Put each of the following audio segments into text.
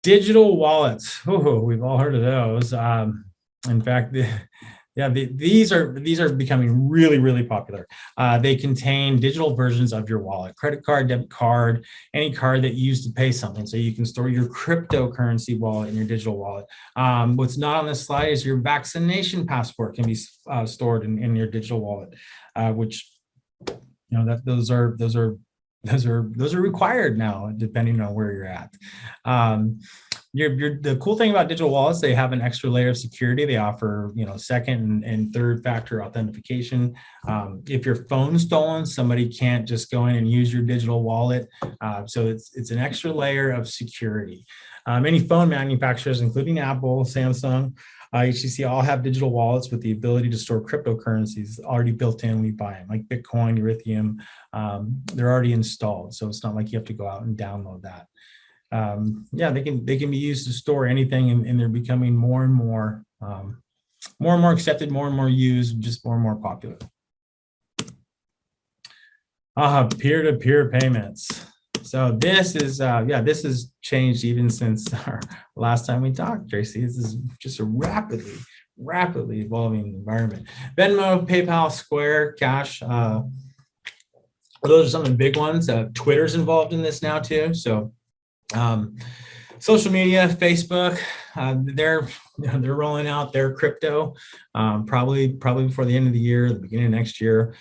Digital wallets. Oh, we've all heard of those. In fact, these are becoming really popular. They contain digital versions of your wallet, credit card, debit card, any card that you use to pay something. So you can store your cryptocurrency wallet in your digital wallet. What's not on this slide is your vaccination passport can be stored in your digital wallet, which those are required now, depending on where you're at. The cool thing about digital wallets, they have an extra layer of security. They offer, second and third factor authentication. If your phone's stolen, somebody can't just go in and use your digital wallet. So it's an extra layer of security. Many phone manufacturers, including Apple, Samsung, HTC, all have digital wallets with the ability to store cryptocurrencies already built in when you buy them, like Bitcoin, Ethereum. They're already installed, so it's not like you have to go out and download that. They can be used to store anything, and they're becoming more and more accepted, more and more used, just more and more popular. Peer-to-peer payments. So this has changed even since our last time we talked, Tracy. This is just a rapidly evolving environment. Venmo, PayPal, Square, Cash. Those are some of the big ones. Twitter's involved in this now too. So social media, Facebook, they're rolling out their crypto probably before the end of the year, the beginning of next year.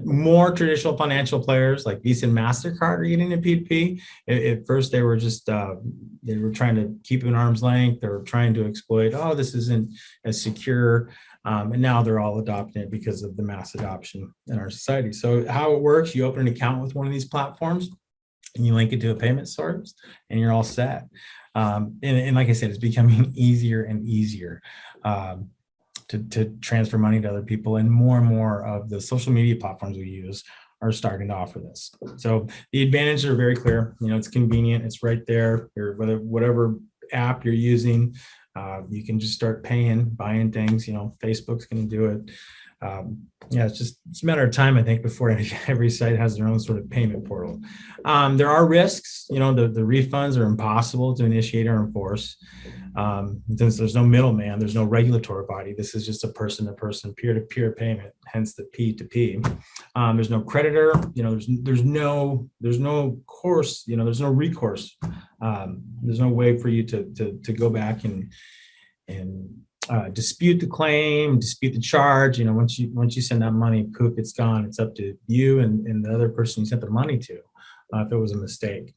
More traditional financial players like Visa and MasterCard are getting into P2P. At first, they were just they were trying to keep it an arm's length. They were trying to exploit, this isn't as secure. And now they're all adopting it because of the mass adoption in our society. So how it works, you open an account with one of these platforms and you link it to a payment source and you're all set. And like I said, it's becoming easier and easier to transfer money to other people, and more of the social media platforms we use are starting to offer this. So the advantages are very clear. It's convenient. It's right there. Whatever app you're using, you can just start buying things. Facebook's going to do it. It's a matter of time, I think, before every site has their own sort of payment portal. There are risks. The refunds are impossible to initiate or enforce. Since there's no middleman, there's no regulatory body. This is just a person-to-person, peer-to-peer payment, hence the P2P. There's no creditor. There's no course. There's no recourse. There's no way for you to go back and dispute the claim, dispute the charge. Once you send that money, poof, it's gone. It's up to you and the other person you sent the money to, if it was a mistake.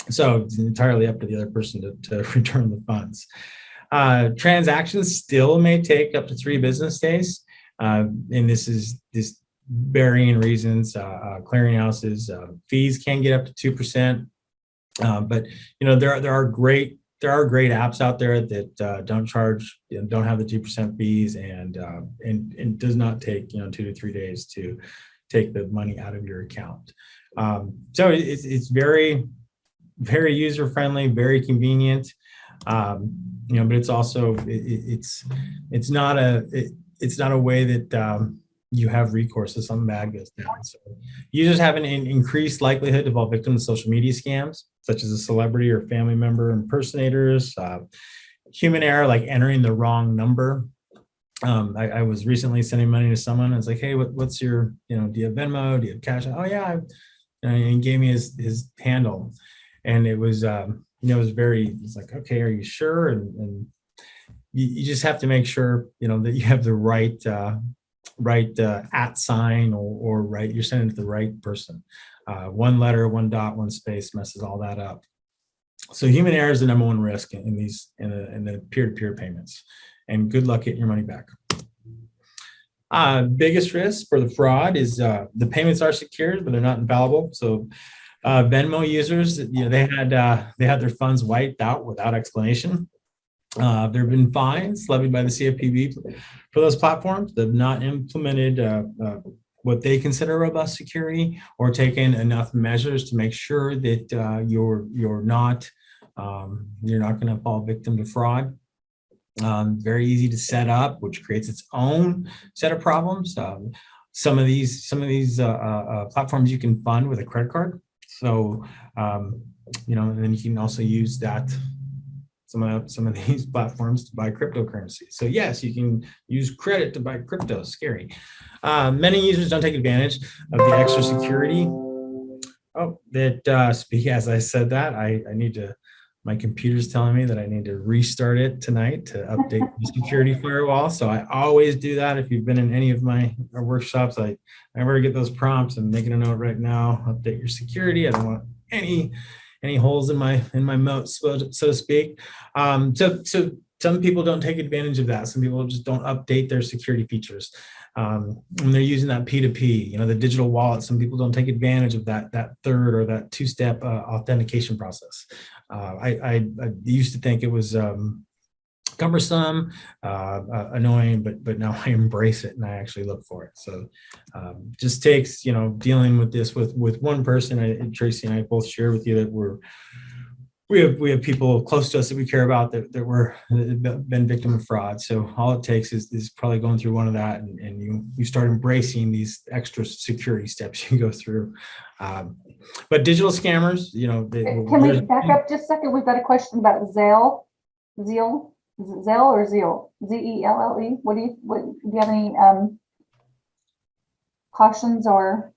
So it's entirely up to the other person to return the funds. Transactions still may take up to 3 business days, and this varying reasons. Clearinghouses fees can get up to 2%, but there are great apps out there that don't charge, don't have the 2% fees, and does not take 2 to 3 days to take the money out of your account. So it's very user friendly, very convenient. But it's also it's not a way that you have recourse if something bad goes down. So users have an increased likelihood to fall victim to social media scams, such as a celebrity or family member impersonators, human error, like entering the wrong number. I was recently sending money to someone. I was like, hey, what's your, do you have Venmo? Do you have Cash? Oh yeah. And he gave me his handle. And it was, it's like, okay, are you sure? And you just have to make sure, that you have the right at sign or right, you're sending it to the right person. One letter, one dot, one space messes all that up. So human error is the number one risk in the peer-to-peer payments, and good luck getting your money back. Biggest risk for the fraud is the payments are secured, but they're not infallible. So Venmo users, they had their funds wiped out without explanation. There have been fines levied by the FEPPP for those platforms that have not implemented what they consider robust security or taken enough measures to make sure that you're not going to fall victim to fraud. Very easy to set up, which creates its own set of problems. Some of these platforms you can fund with a credit card. So and then you can also use that some of these platforms to buy cryptocurrencies. So yes, you can use credit to buy crypto. Scary. Many users don't take advantage of the extra security. Oh, speak as I said that, I need to. My computer's telling me that I need to restart it tonight to update the security firewall. So I always do that. If you've been in any of my workshops, I never get those prompts. I'm making a note right now. Update your security. I don't want any holes in my moat, so to speak. So some people don't take advantage of that. Some people just don't update their security features. When they're using that P2P, the digital wallet, some people don't take advantage of that third or that two-step authentication process. I used to think it was cumbersome, annoying, but now I embrace it and I actually look for it. So just takes, dealing with this with one person. Tracy and I both share with you that we have people close to us that we care about that were been victim of fraud. So all it takes is probably going through one of that, and you start embracing these extra security steps you go through. But digital scammers, can we back up just a second? We've got a question about Zelle or Zeal, Z-E-L-L-E. Do you have any cautions or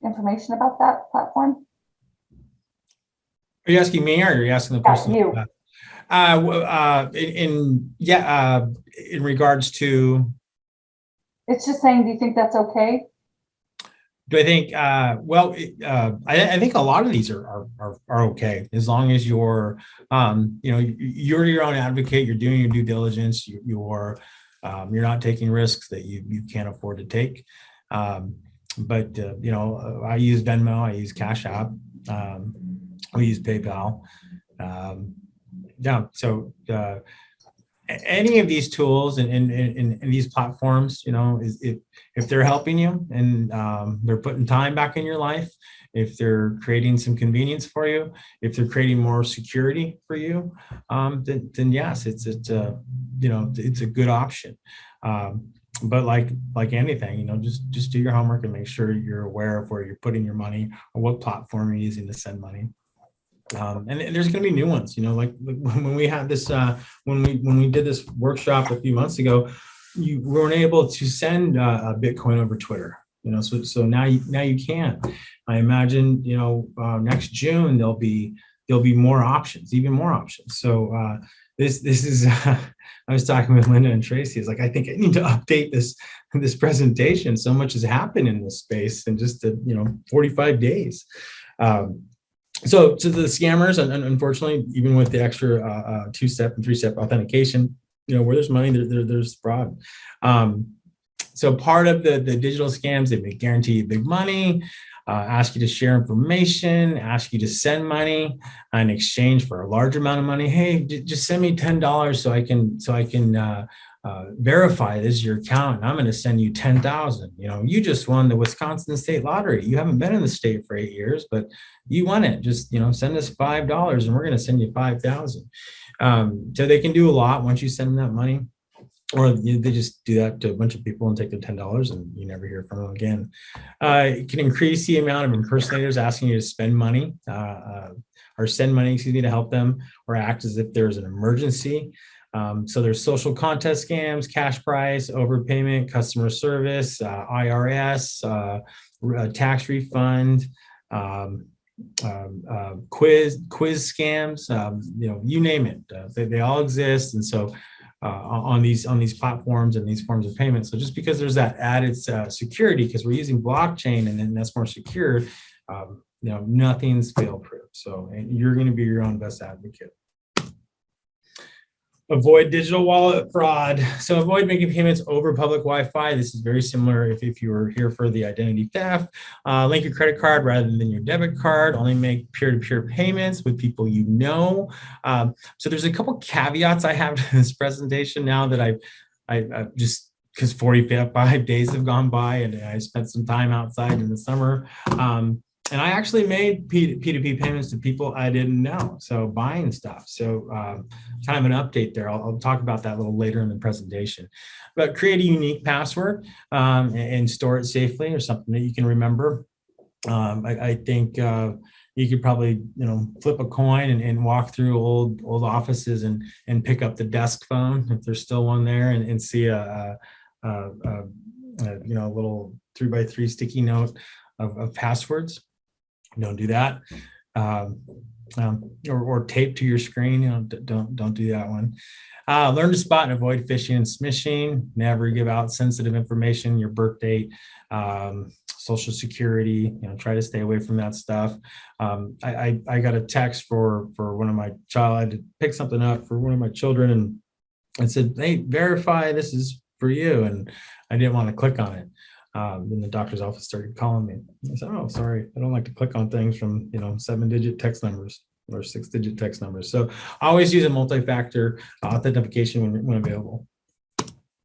information about that platform? Are you asking me, or are you asking the person? You. In regards to. It's just saying, do you think that's okay? Do I think? I think a lot of these are okay, as long as you're, you're your own advocate. You're doing your due diligence. You're not taking risks that you can't afford to take. I use Venmo. I use Cash App. We use PayPal. So any of these tools and these platforms, if they're helping you and they're putting time back in your life, if they're creating some convenience for you, if they're creating more security for you, then yes, it's a good option. But like anything, just do your homework and make sure you're aware of where you're putting your money or what platform you're using to send money. And there's going to be new ones, like when we had this, when we did this workshop a few months ago, you weren't able to send a Bitcoin over Twitter, so now you can. I imagine, next June there'll be more options, even more options. So this is, I was talking with Linda and Tracy. It's like, I think I need to update this presentation. So much has happened in this space in just 45 days. So to the scammers, and unfortunately, even with the extra two-step and three-step authentication, where there's money, there's fraud. So part of the digital scams, they may guarantee you big money, ask you to share information, ask you to send money in exchange for a large amount of money. Hey, just send me $10 so I can verify this is your account, and I'm going to send you 10,000. You just won the Wisconsin State Lottery. You haven't been in the state for 8 years, but you won it. Just send us $5, and we're going to send you 5,000. So they can do a lot once you send them that money, or they just do that to a bunch of people and take their $10, and you never hear from them again. It can increase the amount of impersonators asking you to spend money or send money, to help them, or act as if there's an emergency. So there's social contest scams, cash prize, overpayment, customer service, IRS, tax refund, quiz scams, you name it. They all exist. And so on these platforms and these forms of payment. So just because there's that added security, because we're using blockchain and then that's more secure, nothing's fail-proof. So you're going to be your own best advocate. Avoid digital wallet fraud. So avoid making payments over public Wi-Fi. This is very similar if you were here for the identity theft. Link your credit card rather than your debit card. Only make peer-to-peer payments with people you know. So there's a couple caveats I have to this presentation now that I've just, because 45 days have gone by and I spent some time outside in the summer. And I actually made P2P payments to people I didn't know, so buying stuff. So kind of an update there. I'll talk about that a little later in the presentation. But create a unique password and store it safely, or something that you can remember. I think you could probably, flip a coin and walk through old offices and pick up the desk phone if there's still one there, and see a little 3x3 sticky note of passwords. Don't do that. Or tape to your screen. Don't do that one. Learn to spot and avoid phishing and smishing. Never give out sensitive information, your birth date, social security. Try to stay away from that stuff. I got a text for one of my child. I had to pick something up for one of my children, and it said, "Hey, verify this is for you," and I didn't want to click on it. Then the doctor's office started calling me. I said, "Oh, sorry, I don't like to click on things from 7-digit text numbers or 6-digit text numbers." So always use a multi-factor authentication when available.